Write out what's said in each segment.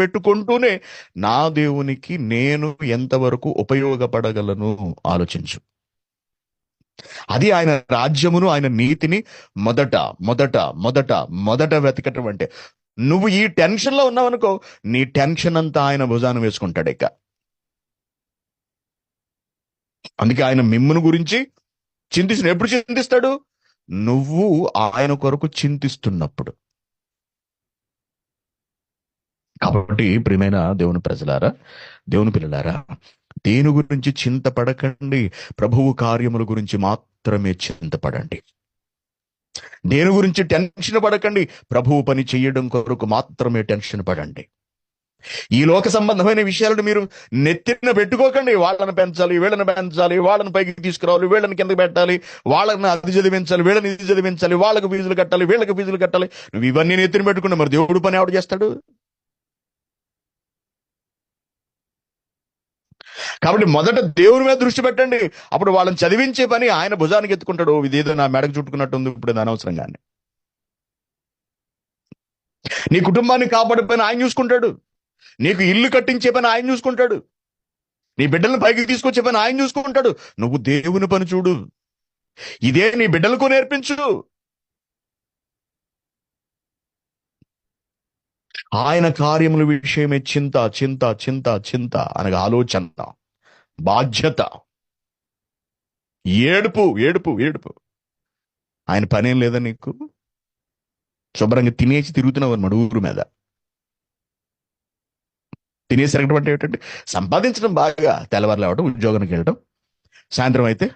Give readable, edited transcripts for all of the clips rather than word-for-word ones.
పెట్టుకుంటూనే నా దేవునికి నేను ఎంతవరకు ఉపయోగపడగలను ఆలోచించు. అది ఆయన రాజ్యమును, ఆయన నీతిని మొదట మొదట మొదట మొదట వెతకటం అంటే. నువ్వు ఈ టెన్షన్ లో ఉన్నావనుకో, నీ టెన్షన్ అంతా ఆయన భుజాన వేసుకుంటాడు ఇక. అందుకే ఆయన మిమ్మును గురించి ఎప్పుడు చింతిస్తాడు? నువ్వు ఆయన కొరకు చింతిస్తున్నప్పుడు. కాబట్టి ప్రియమైన దేవుని ప్రజలారా, దేవుని పిల్లలారా, దేని గురించి చింతపడకండి, ప్రభువు కార్యముల గురించి మాత్రమే చింతపడండి. దేని గురించి టెన్షన్ పడకండి, ప్రభువు పని చేయడం కొరకు మాత్రమే టెన్షన్ పడండి. ఈ లోక సంబంధమైన విషయాలను మీరు నెత్తిన పెట్టుకోకండి. వాళ్ళని పెంచాలి, వీళ్ళని పెంచాలి, వాళ్ళని పైకి తీసుకురావాలి, వీళ్ళని కిందకి పెట్టాలి, వాళ్ళని అది చదివించాలి, వీళ్ళని ఇది చదివించాలి, వాళ్ళకు ఫీజులు కట్టాలి, వీళ్ళకి ఫీజులు కట్టాలి. నువ్వు ఇవన్నీ నెత్తిన పెట్టుకున్నా మరి దేవుడు పని ఎవడు చేస్తాడు? కాబట్టి మొదట దేవుని మీద దృష్టి పెట్టండి. అప్పుడు వాళ్ళని చదివించే పని ఆయన భుజానికి ఎత్తుకుంటాడు. ఇదేదో నా మెడకు చుట్టుకున్నట్టు ఉంది, ఇప్పుడు ఇది అనవసరంగానే. నీ కుటుంబాన్ని కాపాడే పని ఆయన చూసుకుంటాడు. నీకు ఇల్లు కట్టించే పని ఆయన చూసుకుంటాడు. నీ బిడ్డలను పైకి తీసుకొచ్చే పని ఆయన చూసుకుంటాడు. నువ్వు దేవుని పని చూడు. ఇదే నీ బిడ్డలకు నేర్పించు. ఆయన కార్యముల విషయమే చింత చింత చింత చింత అనగా ఆలోచన, బాధ్యత, ఏడుపు ఏడుపు ఏడుపు. ఆయన పనేం లేదా నీకు? శుభ్రంగా తినేసి తిరుగుతున్నావు అన్నమాట ఊరు మీద. తినేసి తిరగడం అంటే ఏంటంటే సంపాదించడం, బాగా తెల్లవారు లేవడం, ఉద్యోగానికి వెళ్ళడం, సాయంత్రం అయితే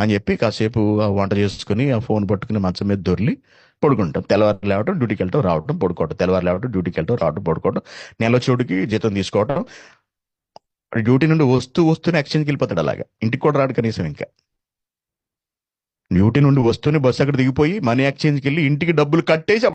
అని చెప్పి కాసేపు ఆ వంట చేసుకుని ఆ ఫోన్ పట్టుకుని మంచం మీద దొర్లి పడుకుంటాం. తెల్లవారు లేవటం, డ్యూటీకి వెళ్ళటం, రావటం, పడుకోవటం, తెల్లవారు లేవటం, డ్యూటీకి వెళ్ళటం, రావటం, పడుకోవటం, నెల చోటుకి జీతం తీసుకోవటం. డ్యూటీ నుండి వస్తూనే ఎక్స్చేంజ్కి వెళ్ళిపోతాడు. అలాగా ఇంటికి కూడా రాడు కనీసం. ఇంకా డ్యూటీ నుండి వస్తూనే బస్సు అక్కడ దిగిపోయి మనీ ఎక్స్చేంజ్కి వెళ్ళి ఇంటికి డబ్బులు కట్టేసి